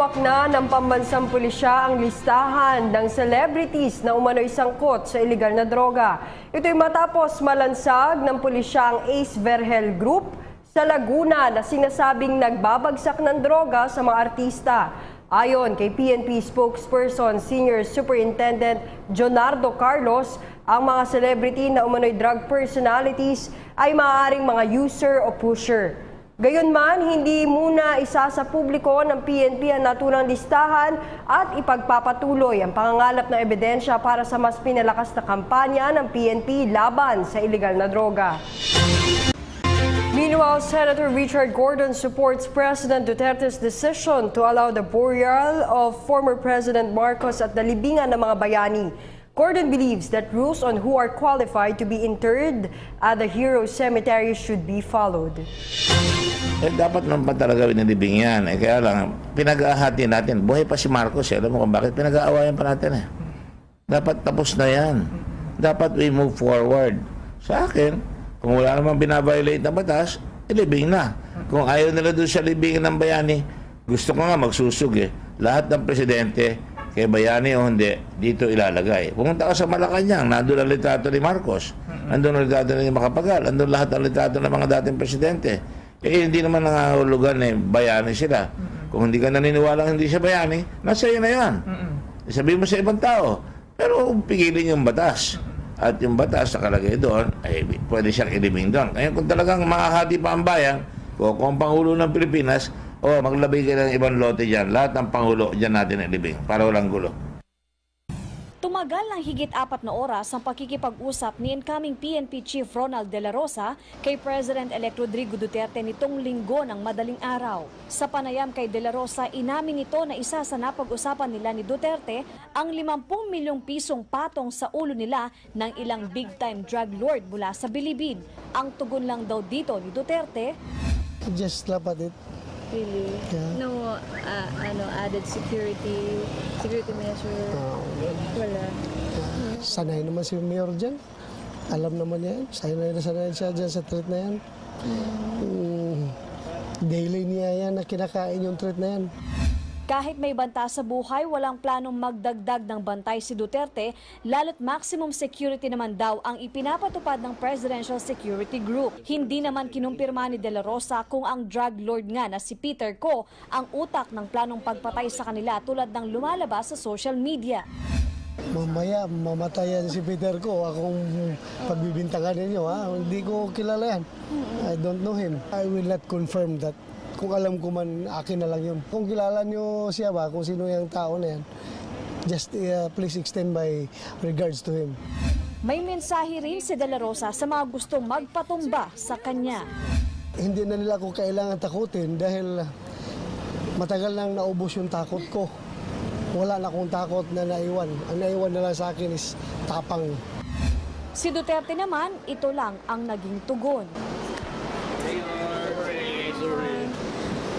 Hinawak na ng pambansang pulisya ang listahan ng celebrities na umano'y sangkot sa iligal na droga. Ito'y matapos malansag ng pulisya ang Ace Vergel Group sa Laguna na sinasabing nagbabagsak ng droga sa mga artista. Ayon kay PNP spokesperson Senior Superintendent Jonardo Carlos, ang mga celebrity na umano'y drug personalities ay maaaring mga user o pusher. Gayunman, hindi muna isa sa publiko ng PNP ang naturang listahan at ipagpapatuloy ang pangangalap ng ebidensya para sa mas pinalakas na kampanya ng PNP laban sa iligal na droga. Meanwhile, Senator Richard Gordon supports President Duterte's decision to allow the burial of former President Marcos at the libingan ng mga bayani. Gordon believes that rules on who are qualified to be interred at the Hero Cemetery should be followed. Dapat naman pa talaga binilibing yan. Kaya lang, pinag-aahati natin. Buhay pa si Marcos. Alam mo kung bakit pinag-aawayan pa natin. Dapat tapos na yan. Dapat we move forward. Sa akin, kung wala namang binabiolate na batas, ilibing na. Kung ayaw nila doon sa libingin ng bayani, gusto ko nga magsusug lahat ng presidente, kay bayani o hindi, dito ilalagay. Pumunta ka sa Malacanang, nandun ang litrato ni Marcos, nandun ang litrato ni Macapagal, nandun lahat ang litrato ng mga dating presidente. Hindi naman nangahulugan bayani sila. Kung hindi ka naniniwala hindi siya bayani, nasa iyo na yan. Sabihin mo sa ibang tao. Pero pigilin yung batas. At yung batas nakalagay doon, ay pwede siyang ilibing doon. Kaya kung talagang makahati pa ang bayan, kung ang Pangulo ng Pilipinas, maglabay kayo ng ibang lote dyan. Lahat ng Pangulo dyan natin ilibing para walang gulo. Tumagal ng higit 4 na oras ang pakikipag-usap ni incoming PNP Chief Ronald De La Rosa kay President-elect Rodrigo Duterte nitong linggo ng madaling araw. Sa panayam kay De La Rosa, inamin ito na isa sa napag-usapan nila ni Duterte ang 50 milyong pisong patong sa ulo nila ng ilang big-time drug lord mula sa Bilibid. Ang tugon lang daw dito ni Duterte, just laugh at it. Really? Yeah. No added security measure? Wala. Sanay naman si Mayor dyan. Alam naman yan. Sanay siya dyan sa treat na yan. Daily niya yan na kinakain yung treat na yan. kahit may banta sa buhay, walang planong magdagdag ng bantay si Duterte, lalo't maximum security naman daw ang ipinapatupad ng Presidential Security Group. Hindi naman kinumpirma ni De La Rosa kung ang drug lord nga na si Peter Ko ang utak ng planong pagpatay sa kanila tulad ng lumalabas sa social media. Mamaya, mamatayan si Peter Ko. Akong pagbibintangan ninyo, ha? Hindi ko kilala yan. I don't know him. I will not confirm that. Kung alam ko man, akin na lang yun. Kung kilala nyo siya ba, kung sino yung tao na yan, just please extend my regards to him. May mensahe rin si De La Rosa sa mga gustong magpatumba sa kanya. Hindi na nila ako kailangan takutin dahil matagal nang naubos yung takot ko. Wala na akong takot na naiwan. Ang naiwan na lang sa akin is tapang. Si Duterte naman, ito lang ang naging tugon.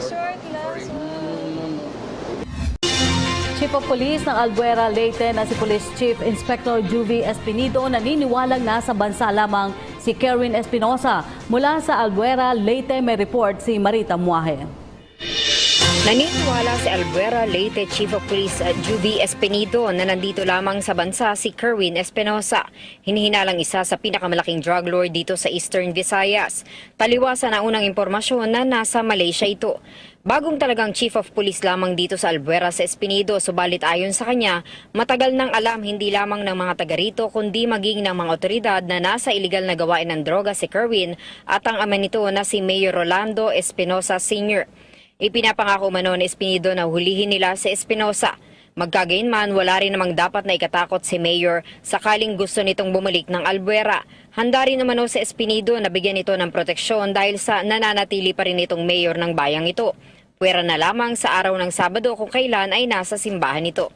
Short last one. Chief of Police ng Albuera, Leyte na si Police Chief Inspector Juvie Espinido naniniwalang nasa bansa lamang si Kerwin Espinosa. Mula sa Albuera, Leyte may report si Marita Muaje. Naniniwala si Albuera, Leyte Chief of Police Juvie Espinido na nandito lamang sa bansa si Kerwin Espinosa. Hinihinalang isa sa pinakamalaking drug lord dito sa Eastern Visayas. Taliwasan ang unang impormasyon na nasa Malaysia ito. Bagong talagang Chief of Police lamang dito sa Albuera sa Espinido, subalit ayon sa kanya, matagal nang alam hindi lamang ng mga taga rito kundi maging ng mga otoridad na nasa iligal na gawain ng droga si Kerwin at ang ama nito na si Mayor Rolando Espinosa Sr. Ipinapangako umano ni Espinido na hulihin nila si Espinosa. Magkagayunman, wala rin namang dapat na ikatakot si Mayor sakaling gusto nitong bumalik ng Albuera. Handa rin naman si Espinido na bigyan ito ng proteksyon dahil sa nananatili pa rin itong Mayor ng bayang ito. Pwera na lamang sa araw ng Sabado kung kailan ay nasa simbahan ito.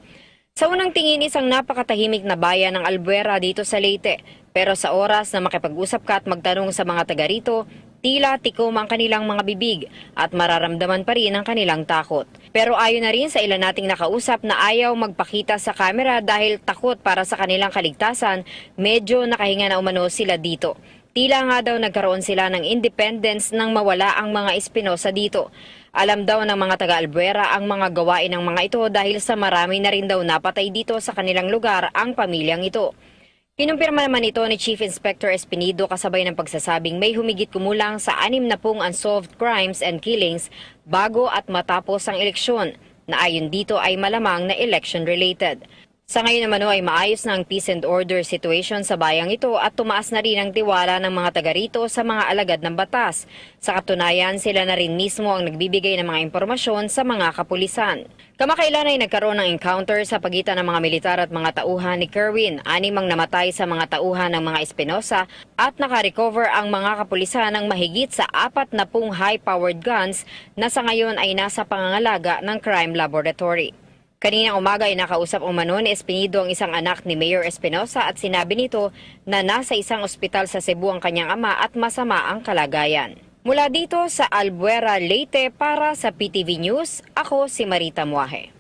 Sa unang tingin, isang napakatahimik na bayan ng Albuera dito sa Leyte. Pero sa oras na makipag-usap ka at magtanong sa mga taga rito, tila tikom ang kanilang mga bibig at mararamdaman pa rin ang kanilang takot. Pero ayon na rin sa ilan nating nakausap na ayaw magpakita sa kamera dahil takot para sa kanilang kaligtasan, medyo nakahinga na umano sila dito. Tila nga daw nagkaroon sila ng independence nang mawala ang mga Espinosa dito. Alam daw ng mga taga-Albuera ang mga gawain ng mga ito dahil sa marami na rin daw napatay dito sa kanilang lugar ang pamilyang ito. Kinumpirma naman ito ni Chief Inspector Espinido kasabay ng pagsasabing may humigit kumulang sa 60 unsolved crimes and killings bago at matapos ang eleksyon na ayon dito ay malamang na election-related. Sa ngayon naman ay maayos na ang peace and order situation sa bayang ito at tumaas na rin ang tiwala ng mga taga rito sa mga alagad ng batas. Sa katunayan, sila na rin mismo ang nagbibigay ng mga impormasyon sa mga kapulisan. Kamakailan ay nagkaroon ng encounter sa pagitan ng mga militar at mga tauhan ni Kerwin. 6 ang namatay sa mga tauhan ng mga Espinosa at nakarecover ang mga kapulisan ng mahigit sa 40 high-powered guns na sa ngayon ay nasa pangangalaga ng crime laboratory. Kaninang umaga ay nakausap umano ni Espinido ang isang anak ni Mayor Espinosa at sinabi nito na nasa isang ospital sa Cebu ang kanyang ama at masama ang kalagayan. Mula dito sa Albuera, Leyte para sa PTV News, ako si Marita Muaje.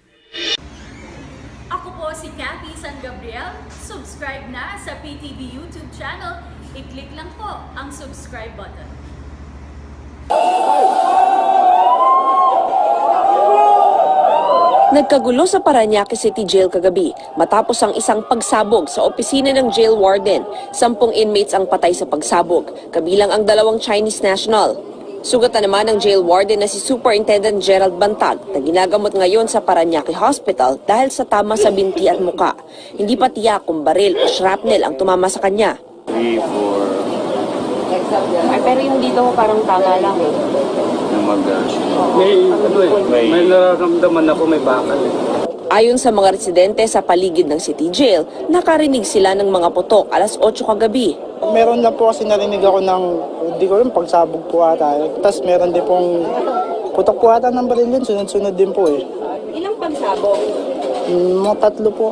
Ako po si Cathy San Gabriel. Subscribe na sa PTV YouTube channel. I-click lang po ang subscribe button. Nagkagulo sa Parañaque City Jail kagabi matapos ang isang pagsabog sa opisina ng jail warden. 10 inmates ang patay sa pagsabog, kabilang ang 2 Chinese national. Sugatan naman ng jail warden na si Superintendent Gerald Bantag na ginagamot ngayon sa Parañaque Hospital dahil sa tama sa binti at muka. Hindi pa tiyak kung baril o shrapnel ang tumama sa kanya. 3, 4. Ay, pero yung dito mo parang tama lang eh. May nararamdaman ako, may bakal. Ayon sa mga residente sa paligid ng City Jail, nakarinig sila ng mga putok alas 8 kagabi. Meron na po kasi narinig ako ng, hindi ko rin, pagsabog po ata. Tapos meron din pong putok po ata ng baril yun, sunod-sunod din po eh. Ilang pagsabog? Mga 3 po.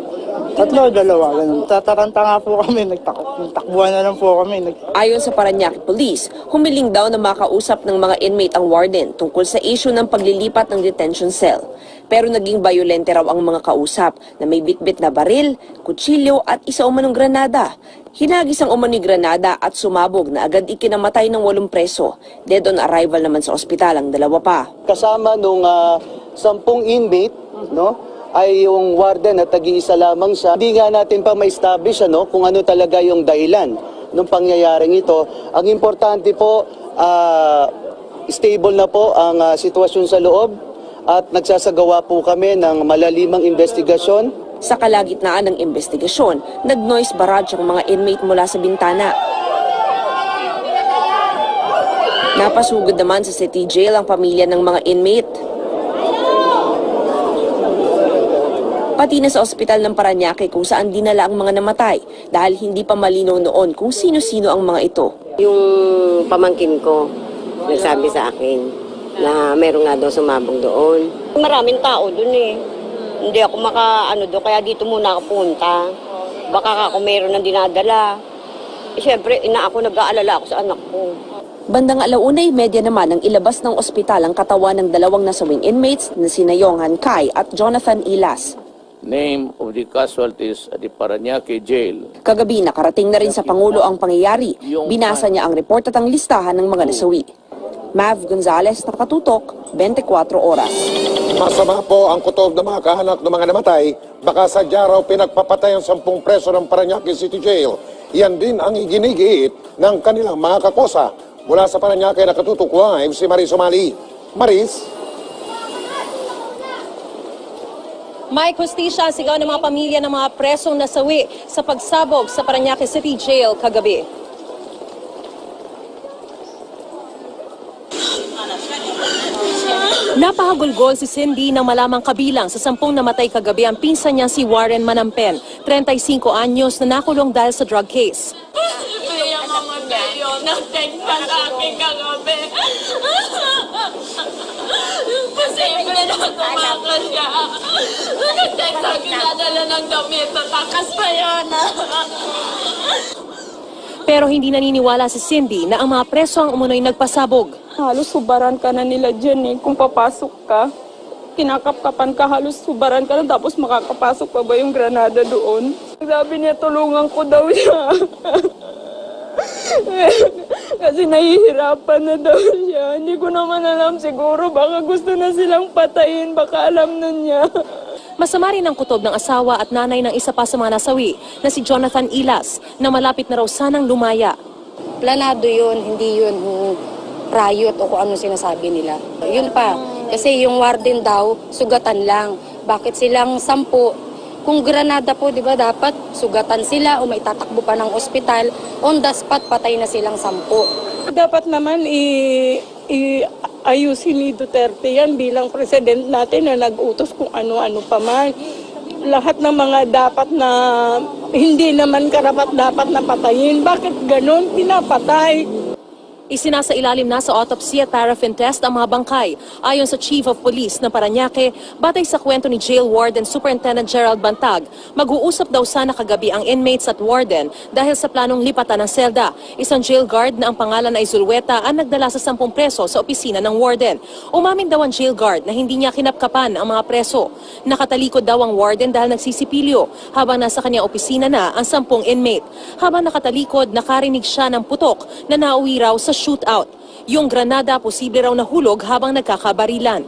3 o 2, ganun. Tataranta nga po kami, nagtakbuhan na lang po kami. Ayon sa Parañaque Police, humiling daw na makausap ng mga inmate ang warden tungkol sa issue ng paglilipat ng detention cell. Pero naging bayolente raw ang mga kausap na may bitbit na baril, kutsilyo at isa umanong granada. Hinagis ang umano'y granada at sumabog na agad ikinamatay ng 8 preso. Dead on arrival naman sa ospital ang 2 pa. Kasama nung 10 inmate, no? Ay yung warden at tag-iisa lamang siya. Hindi nga natin pa ma-establish kung ano talaga yung dahilan ng pangyayaring ito. Ang importante po, stable na po ang sitwasyon sa loob at nagsasagawa po kami ng malalimang investigasyon. Sa kalagitnaan ng investigasyon, nag-noise barrage ang mga inmate mula sa bintana. Napasugod naman sa City Jail ang pamilya ng mga inmate. Pati na sa ospital ng Parañaque kung saan dinala ang mga namatay dahil hindi pa malinaw noon kung sino-sino ang mga ito. Yung pamangkin ko nagsabi sa akin na meron nga daw sumabog doon. Maraming tao doon eh. Hindi ako doon kaya dito muna ako punta. Baka ako meron ng dinadala. Siyempre, ako nag-aalala ako sa anak ko. Bandang 1:30 naman ang ilabas ng ospital ang katawan ng 2 nasawing inmates na sina Yonghan Kai at Jonathan Ilas. Name of the casualties at the Parañaque Jail. Kagabi nakarating na rin sa Pangulo ang pangyayari. Binasa niya ang report at ang listahan ng mga nasawi. Mav Gonzalez, Nakatutok, 24 Oras. Masama po ang kutob ng mga kahanak ng mga namatay. Baka sadya raw pinagpapatay ang 10 preso ng Parañaque City Jail. Yan din ang iginigiit ng kanilang mga kakosa. Mula sa Parañaque, Nakatutok live si Maris Umali. Maris? May hustisya sigaw ng mga pamilya ng mga presong nasawi sa pagsabog sa Parañaque City Jail kagabi. Napahagulgol si Cindy nang malamang kabilang sa 10 namatay kagabi ang pinsan niya si Warren Manampen, 35 anyos na nakulong dahil sa drug case. Kaya mamatay yun, nagtagpa sa akin kagabi. Posible na tumakas siya. Nagtagpa, ginadala ng damit, takas pa yun. Pero hindi naniniwala si Cindy na ang mga preso ang umunoy nagpasabog. Halos subaran ka na nila dyan eh. Kung papasok ka, kinakapkapan ka, halos subaran ka na tapos makakapasok pa ba yung granada doon? Sabi niya, tulungan ko daw siya. Kasi nahihirapan na daw siya. Hindi ko naman alam, siguro baka gusto na silang patayin, baka alam na niya. Masama rin ang kutob ng asawa at nanay ng isa pa sa mga nasawi na si Jonathan Ilas na malapit na raw sanang lumaya. Planado yun, hindi yun riot o kung ano sinasabi nila. Yun pa, kasi yung warden daw, sugatan lang. Bakit silang 10? Kung granada po, di ba, dapat sugatan sila o may tatakbo pa ng ospital. On the spot, patay na silang 10. Dapat naman ayusin ni Duterte yan bilang president natin na nag-utos kung ano-ano pa man. Lahat ng mga dapat na hindi naman karapat dapat na patayin. Bakit ganon? Pinapatay. Isinasailalim na sa autopsy at paraffin test ang mga bangkay. Ayon sa Chief of Police ng Parañaque, batay sa kwento ni Jail Warden Superintendent Gerald Bantag, mag-uusap daw sana kagabi ang inmates at warden dahil sa planong lipatan ng selda. Isang jail guard na ang pangalan ay Zulweta ang nagdala sa 10 preso sa opisina ng warden. Umamin daw ang jail guard na hindi niya kinapkapan ang mga preso. Nakatalikod daw ang warden dahil nagsisipilyo habang nasa kanyang opisina na ang 10 inmate. Habang nakatalikod, nakarinig siya ng putok na nauwi raw sa shootout. Yung granada posible raw nahulog habang nagkakabarilan.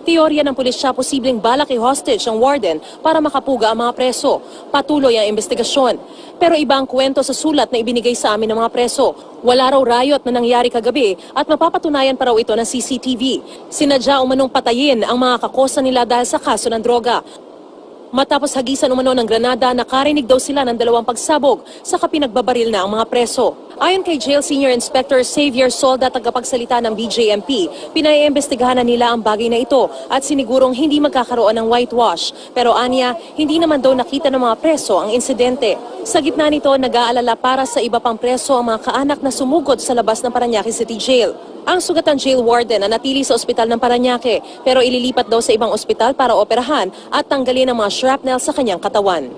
Teorya ng pulisya, posibleng balak i-hostage ang warden para makapuga ang mga preso. Patuloy ang investigasyon. Pero iba ang kwento sa sulat na ibinigay sa amin ng mga preso. Wala raw riot na nangyari kagabi at mapapatunayan pa raw ito ng CCTV. Sinadya umanong patayin ang mga kakosa nila dahil sa kaso ng droga. Matapos hagisan umano ng granada, nakarinig daw sila ng 2 pagsabog sa pinagbabaril na ang mga preso. Ayon kay Jail Senior Inspector Xavier Solda, tagapagsalita ng BJMP, pinaiimbestigahan na nila ang bagay na ito at sinigurong hindi magkakaroon ng whitewash. Pero anya, hindi naman daw nakita ng mga preso ang insidente. Sa gitna nito, nag-aalala para sa iba pang preso ang mga kaanak na sumugod sa labas ng Parañaque City Jail. Ang sugatan jail warden na natili sa ospital ng Parañaque pero ililipat daw sa ibang ospital para operahan at tanggalin ang mga shrapnel sa kanyang katawan.